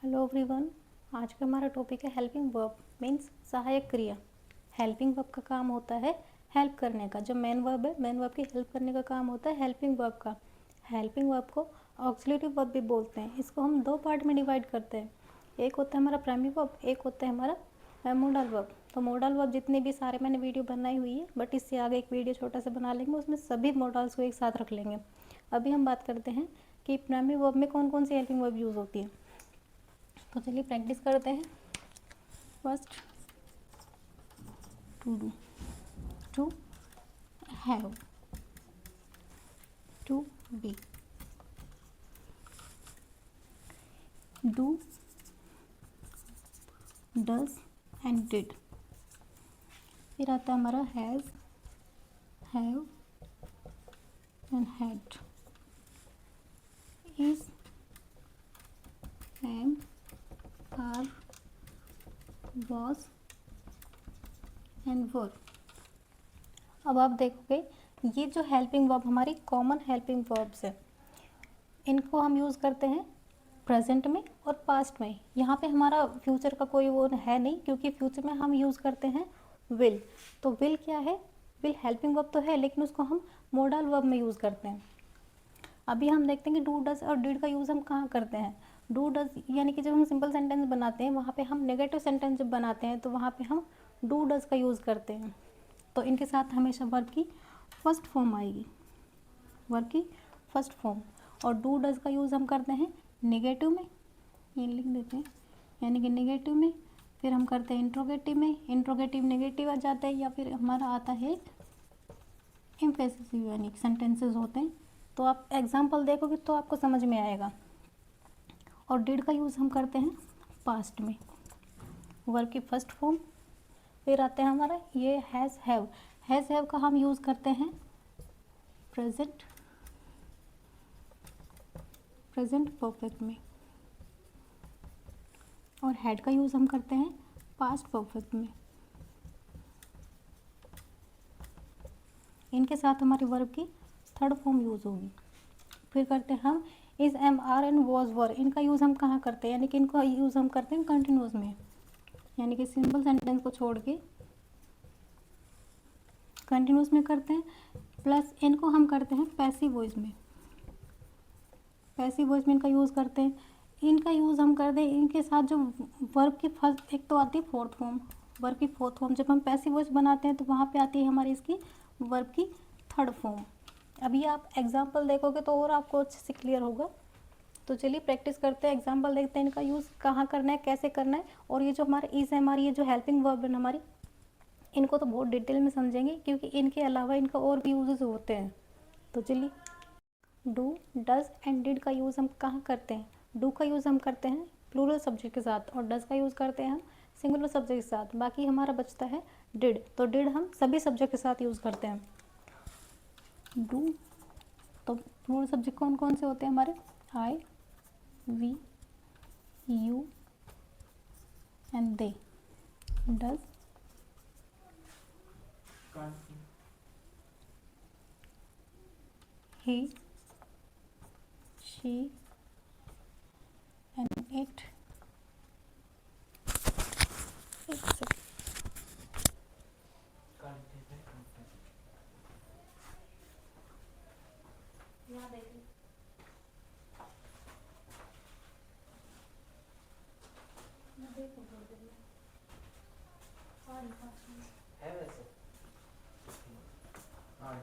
Hello everyone. आज का हमारा टॉपिक है हेल्पिंग वर्ब मीन्स सहायक क्रिया। हेल्पिंग वर्ब का काम होता है हेल्प करने का। जो मेन वर्ब है, मेन वर्ब की हेल्प करने का काम होता है हेल्पिंग वर्ब का। हेल्पिंग वर्ब को ऑक्सिलरी वर्ब भी बोलते हैं। इसको हम दो पार्ट में डिवाइड करते हैं। एक होता है हमारा प्राइमरी वर्ब, एक होता है हमारा मोडल वर्ब। तो मोडल वर्ब जितने भी सारे मैंने वीडियो बनाई हुई है, बट इससे आगे एक वीडियो छोटा सा बना लेंगे, उसमें सभी मॉडल्स को एक साथ रख लेंगे। अभी हम बात करते हैं कि प्राइमरी वर्ब में कौन कौन सी हेल्पिंग वर्ब यूज़ होती है। तो चलिए प्रैक्टिस करते हैं। First, to do, to have, to be, do, does and did. फिर आता है हमारा has, have and had, is, am, are, was and were. अब आप देखोगे ये जो हेल्पिंग वर्ब हमारी कॉमन हेल्पिंग वर्ब्स है, इनको हम यूज़ करते हैं प्रेजेंट में और पास्ट में। यहाँ पे हमारा फ्यूचर का कोई वो है नहीं, क्योंकि फ्यूचर में हम यूज़ करते हैं विल। तो विल क्या है? विल हेल्पिंग वर्ब तो है, लेकिन उसको हम मोडल वर्ब में यूज़ करते हैं। अभी हम देखते हैं कि डू, डज और डिड का यूज़ हम कहाँ करते हैं। डू डज यानी कि जब हम सिंपल सेंटेंस बनाते हैं, वहाँ पे हम नेगेटिव सेंटेंस जब बनाते हैं तो वहाँ पे हम डू डज का यूज़ करते हैं। तो इनके साथ हमेशा वर्ब की फर्स्ट फॉर्म आएगी, वर्ब की फर्स्ट फॉर्म। और डू डज का यूज़ हम करते हैं नेगेटिव में, ये लिख देते हैं, यानी कि नेगेटिव में। फिर हम करते हैं इंट्रोगेटिव में, इंट्रोगेटिव नेगेटिव आ जाता है, या फिर हमारा आता है इम्पेसिव, यानी सेंटेंसेस होते हैं। तो आप एग्जाम्पल देखोगे तो आपको समझ में आएगा। और डिड का यूज़ हम करते हैं पास्ट में, वर्ब की फर्स्ट फॉर्म। फिर आते हैं हमारा ये हैज़ हैव। हैज़ हैव का हम यूज़ करते हैं प्रेजेंट, प्रेजेंट परफेक्ट में। और हैड का यूज़ हम करते हैं पास्ट परफेक्ट में। इनके साथ हमारे वर्ब की थर्ड फॉर्म यूज़ होगी। फिर करते हैं हम is, am, are and was, were. इनका यूज़ हम कहाँ करते हैं, यानी कि इनका यूज़ हम करते हैं कंटिन्यूस में, यानी कि सिंपल सेंटेंस को छोड़ के कंटिन्यूस में करते हैं। प्लस इनको हम करते हैं पैसिव वॉइस में, पैसिव वॉइस में इनका यूज़ करते हैं। इनका यूज़ हम करते हैं इनके साथ जो वर्ब की फर्स्ट, एक तो आती है फोर्थ फॉर्म, वर्ब की फोर्थ फॉर्म। जब हम पैसिव वॉइस बनाते हैं तो वहाँ पे आती है हमारी इसकी वर्ब की थर्ड फॉर्म। अभी आप एग्जाम्पल देखोगे तो और आपको अच्छे से क्लियर होगा। तो चलिए प्रैक्टिस करते हैं, एग्जाम्पल देखते हैं इनका यूज़ कहाँ करना है, कैसे करना है। और ये जो हमारा इज है, हमारी ये जो हेल्पिंग वर्ब है हमारी, इनको तो बहुत डिटेल में समझेंगे, क्योंकि इनके अलावा इनका और भी यूजेस होते हैं। तो चलिए, डू, डज एंड डिड का यूज़ हम कहाँ करते हैं। डू का यूज़ हम करते हैं प्लूरल सब्जेक्ट के साथ, और डज का यूज़ करते हैं हम सिंगुलर सब्जेक्ट के साथ। बाकी हमारा बचता है डिड। तो डिड हम सभी सब्जेक्ट के साथ यूज़ करते हैं। डू, तो प्लूरल सब्जेक्ट कौन कौन से होते हैं हमारे? I, we, you and they. Does, he, she and it, etc. है वैसे। हाँ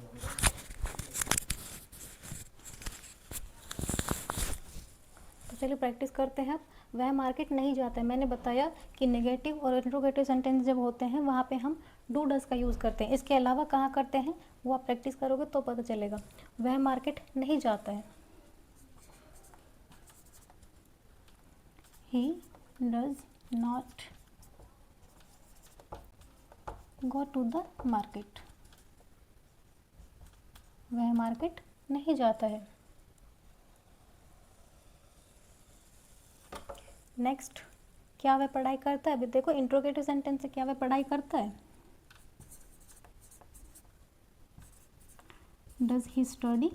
तो चलिए प्रैक्टिस करते हैं। अब वह मार्केट नहीं जाता है। मैंने बताया कि नेगेटिव और इंट्रोगेटिव सेंटेंस जब होते हैं वहाँ पे हम डू डज का यूज़ करते हैं। इसके अलावा कहाँ करते हैं वो आप प्रैक्टिस करोगे तो पता चलेगा। वह मार्केट नहीं जाता है, he does not go to the market. वह मार्केट नहीं जाता है। नेक्स्ट, क्या वह पढ़ाई करता है। अभी देखो इंट्रोगेटिव सेंटेंस से क्या वह पढ़ाई करता है। डज ही स्टडी,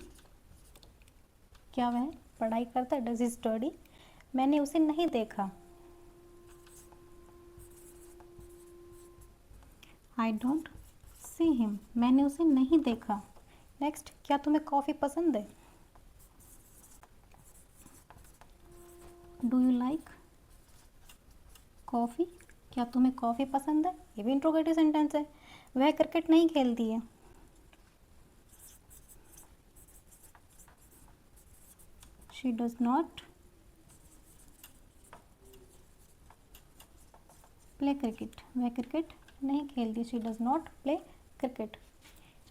क्या वह पढ़ाई करता है, डज ही स्टडी। मैंने उसे नहीं देखा। आई डोंट सी हिम, मैंने उसे नहीं देखा। नेक्स्ट, क्या तुम्हें कॉफ़ी पसंद है? डू यू लाइक कॉफ़ी, क्या तुम्हें कॉफ़ी पसंद है? ये भी इंट्रोगेटिव सेंटेंस है। वह क्रिकेट नहीं खेलती है। She does not play cricket, वह क्रिकेट नहीं खेलती। She does not play cricket.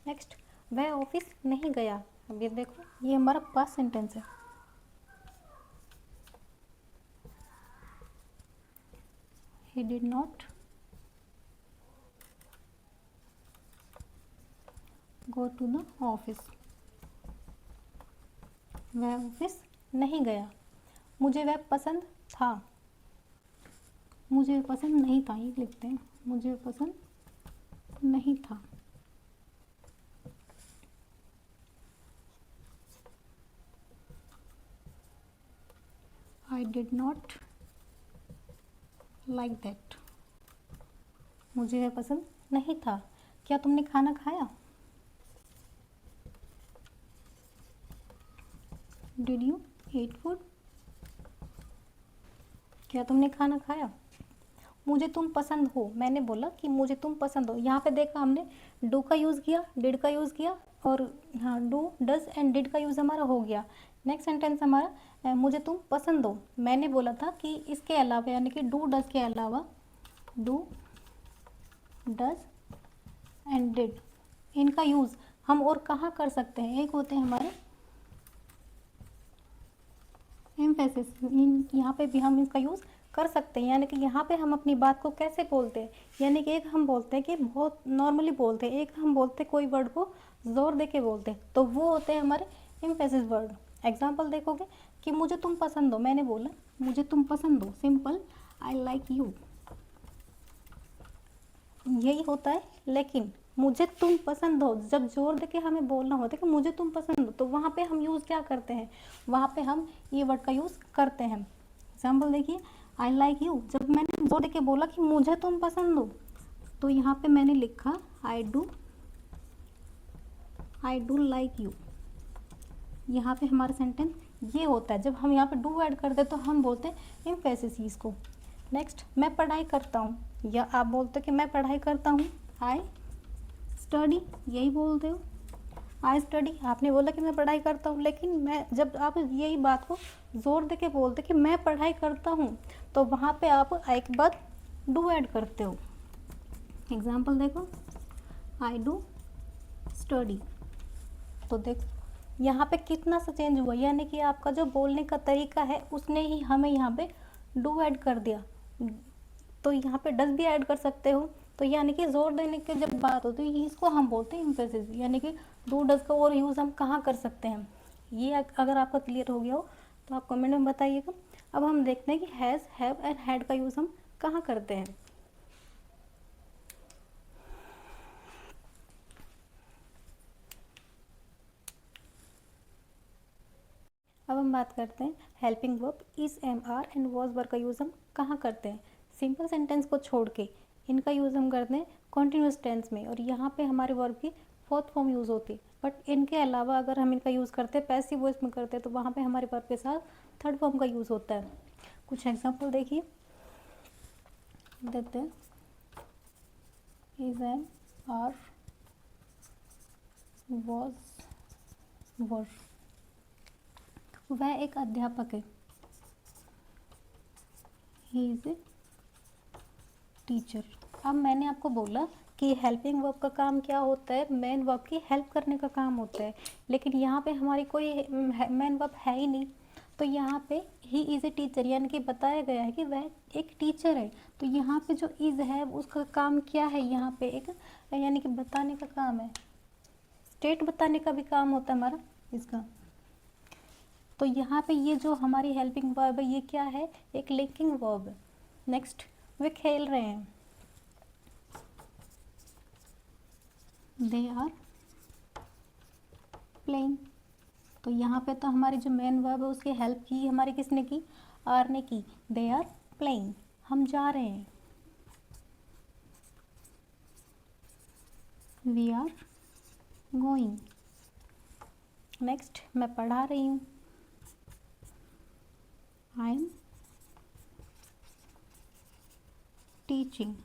Next, वह ऑफिस नहीं गया। अब ये देखो, ये हमारा पास्ट सेंटेंस है। He did not go to the office, वह ऑफिस नहीं गया। मुझे वह पसंद था, मुझे वह पसंद नहीं था, ये लिखते हैं, मुझे वह पसंद नहीं था। I did not like that, मुझे वह पसंद नहीं था। क्या तुमने खाना खाया? डिड यू ईट फूड, क्या तुमने खाना खाया? मुझे तुम पसंद हो, मैंने बोला कि मुझे तुम पसंद हो। यहाँ पे देखा हमने डू का यूज़ किया, डिड का यूज़ किया, और हाँ, डू डज एंड डिड का यूज़ हमारा हो गया। नेक्स्ट सेंटेंस हमारा मुझे तुम पसंद हो। मैंने बोला था कि इसके अलावा, यानी कि डू डज के अलावा, डू डज एंड डिड, इनका यूज़ हम और कहाँ कर सकते हैं? एक होते हैं हमारे एम्फेसिस, यहाँ पे भी हम इसका यूज़ कर सकते हैं। यानी कि यहाँ पे हम अपनी बात को कैसे बोलते हैं, यानी कि एक हम बोलते हैं कि बहुत नॉर्मली बोलते हैं, एक हम बोलते हैं कोई वर्ड को जोर दे के बोलते हैं, तो वो होते हैं हमारे एम्फेसिस वर्ड। एग्जाम्पल देखोगे कि मुझे तुम पसंद हो, मैंने बोला मुझे तुम पसंद हो, सिंपल आई लाइक यू, यही होता है। लेकिन मुझे तुम पसंद हो, जब जोर देके हमें बोलना होता है कि मुझे तुम पसंद हो, तो वहाँ पे हम यूज़ क्या करते हैं? वहाँ पे हम ये वर्ड का यूज़ करते हैं। एग्जाम्पल देखिए, आई लाइक यू, जब मैंने जोर देके बोला कि मुझे तुम पसंद हो, तो यहाँ पे मैंने लिखा आई डू लाइक यू। यहाँ पे हमारा सेंटेंस ये होता है। जब हम यहाँ पे डू ऐड करते हैं तो हम बोलते हैं एम्फेसिस इसको। नेक्स्ट, मैं पढ़ाई करता हूँ, या आप बोलते हो कि मैं पढ़ाई करता हूँ, आई स्टडी, यही बोलते हो, आई स्टडी। आपने बोला कि मैं पढ़ाई करता हूँ, लेकिन मैं, जब आप यही बात को जोर दे के बोलते कि मैं पढ़ाई करता हूँ, तो वहाँ पे आप एक बार डू ऐड करते हो। एग्जाम्पल देखो, आई डू स्टडी, तो देखो यहाँ पे कितना सा चेंज हुआ, यानी कि आपका जो बोलने का तरीका है उसने ही हमें यहाँ पे डू ऐड कर दिया। तो यहाँ पे डज भी ऐड कर सकते हो। तो यानी कि जोर देने की जब बात होती है, इसको हम बोलते हैं इम्फेसिस, यानी कि डू डज का और यूज़ हम कहाँ कर सकते हैं। ये अगर आपका क्लियर हो गया हो तो आप कमेंट में बताइएगा। अब हम देखते हैं कि हैज़, हैव एंड हैड का यूज़ हम कहाँ करते हैं। अब हम बात करते हैं helping verb is, am, are and was verb का यूज़ हम कहाँ करते हैं। सिंपल सेंटेंस को छोड़ के इनका यूज़ हम करते हैं कॉन्टिन्यूस टेंस में, और यहाँ पे हमारे वर्ब की फोर्थ फॉर्म यूज़ होती है। बट इनके अलावा अगर हम इनका यूज़ करते हैं पैसिव वॉइस में करते हैं, तो वहाँ पे हमारे वर्ब के साथ थर्ड फॉर्म का यूज़ होता है। कुछ एग्जाम्पल देखिए देते हैं, इज, एम, आर, वॉज, वर। वह एक अध्यापक है, ही इज ए टीचर। अब मैंने आपको बोला कि हेल्पिंग वर्ब का काम क्या होता है, मेन वर्ब की हेल्प करने का काम होता है, लेकिन यहाँ पे हमारी कोई मेन वर्ब है ही नहीं। तो यहाँ पे ही इज़ ए टीचर, यानी कि बताया गया है कि वह एक टीचर है। तो यहाँ पे जो इज़ है उसका काम क्या है, यहाँ पे एक यानी कि बताने का काम है, स्टेट बताने का भी काम होता है हमारा इसका। तो यहाँ पे ये जो हमारी हेल्पिंग वर्ब है, ये क्या है, एक लिंकिंग वर्ब है। नेक्स्ट, वे खेल रहे हैं, दे आर प्लेइंग। तो यहाँ पे तो हमारी जो मेन वर्ब है उसकी हेल्प की हमारी किसने की, आर ने की, दे आर प्लेइंग, हम जा रहे हैं, वी आर गोइंग। नेक्स्ट, मैं पढ़ा रही हूँ, आई एम टीचिंग।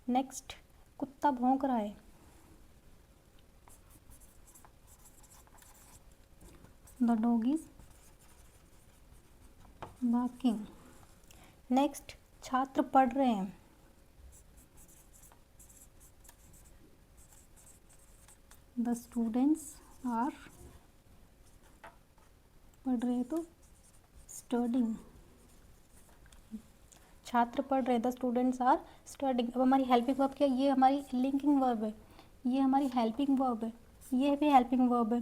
नेक्स्ट, कुत्ता भौंक रहा है, the dog is barking. Next, छात्र पढ़ रहे हैं, द स्टूडेंट्स आर, पढ़ रहे हैं तो स्टडिंग, छात्र पढ़ रहे हैं, द स्टूडेंट्स आर स्टडिंग। अब हमारी हेल्पिंग वर्ब क्या है, ये हमारी लिंकिंग वर्ब है, ये हमारी हेल्पिंग वर्ब है, ये भी हेल्पिंग वर्ब है,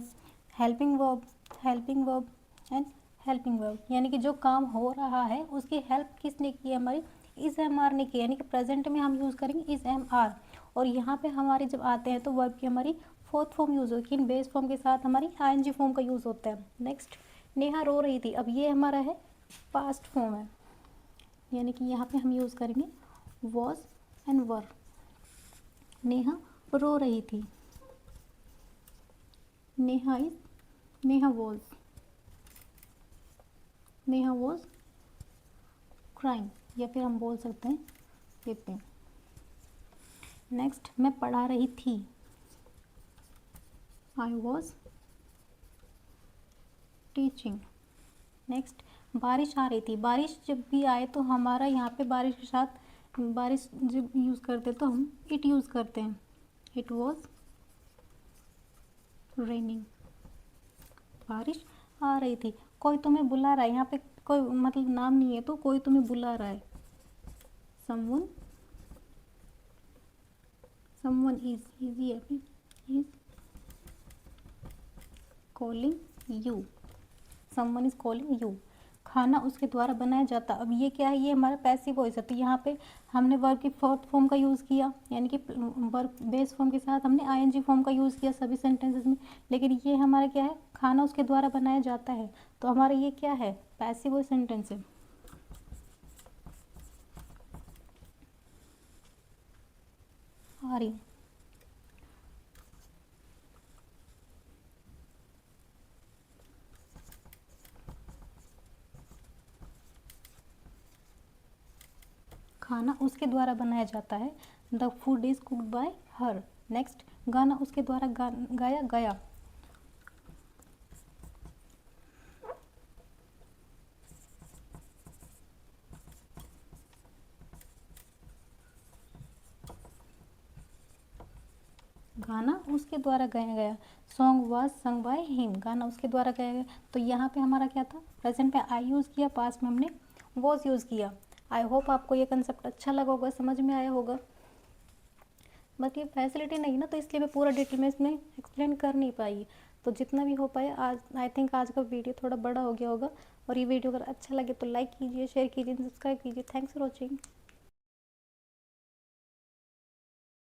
helping verb, helping verb and helping verb, यानी कि जो काम हो रहा है उसकी हेल्प किसने की है, हमारी इज एम आर ने की, यानी कि प्रेजेंट में हम यूज़ करेंगे इज एम आर। और यहाँ पे हमारे जब आते हैं तो वर्ब की हमारी फोर्थ फॉर्म यूज़ होगी, इन बेस फॉर्म के साथ हमारी आई एन जी फॉर्म का यूज़ होता है। नेक्स्ट, नेहा रो रही थी, अब ये हमारा है पास्ट फॉर्म है, यानी कि यहाँ पे हम यूज़ करेंगे वॉज एंड वर। नेहा रो रही थी, Neha is, Neha was, Neha was crying, या फिर हम बोल सकते हैं weeping। नेक्स्ट, मैं पढ़ा रही थी, आई वॉज टीचिंग। नेक्स्ट, बारिश आ रही थी, बारिश जब भी आए तो हमारा यहाँ पे बारिश के साथ बारिश जब यूज़ करते तो हम इट यूज़ करते हैं, इट वॉज रेनिंग, बारिश आ रही थी। कोई तुम्हें बुला रहा है, यहाँ पे कोई मतलब नाम नहीं है तो कोई तुम्हें बुला रहा है, someone, someone is, is calling you, someone is calling you. खाना उसके द्वारा बनाया जाता, अब ये क्या है, ये हमारा पैसिव वॉइस है, तो यहाँ पे हमने वर्ब की फोर्थ फॉर्म का यूज़ किया, यानी कि वर्ब बेस फॉर्म के साथ हमने आईएनजी फॉर्म का यूज़ किया सभी सेंटेंसेस में। लेकिन ये हमारा क्या है, खाना उसके द्वारा बनाया जाता है, तो हमारा ये क्या है, पैसिव वॉइस सेंटेंस है। आ रही खाना उसके द्वारा बनाया जाता है, the food is cooked bye her. Next, गाना उसके द्वारा गाया गया, गाना उसके द्वारा गाया गया, song was sung by him, गाना उसके द्वारा गाया गया। तो यहाँ पे हमारा क्या था, प्रेजेंट में आई यूज़ किया, पास्ट में हमने वॉज यूज़ किया। आई होप आपको ये कंसेप्ट अच्छा लगा होगा, समझ में आया होगा। बट ये फैसिलिटी नहीं ना, तो इसलिए मैं पूरा डिटेल में इसमें एक्सप्लेन कर नहीं पाई, तो जितना भी हो पाया आज, आई थिंक आज का वीडियो थोड़ा बड़ा हो गया होगा। और ये वीडियो अगर अच्छा लगे तो लाइक कीजिए, शेयर कीजिए, सब्सक्राइब कीजिए। Thanks for watching.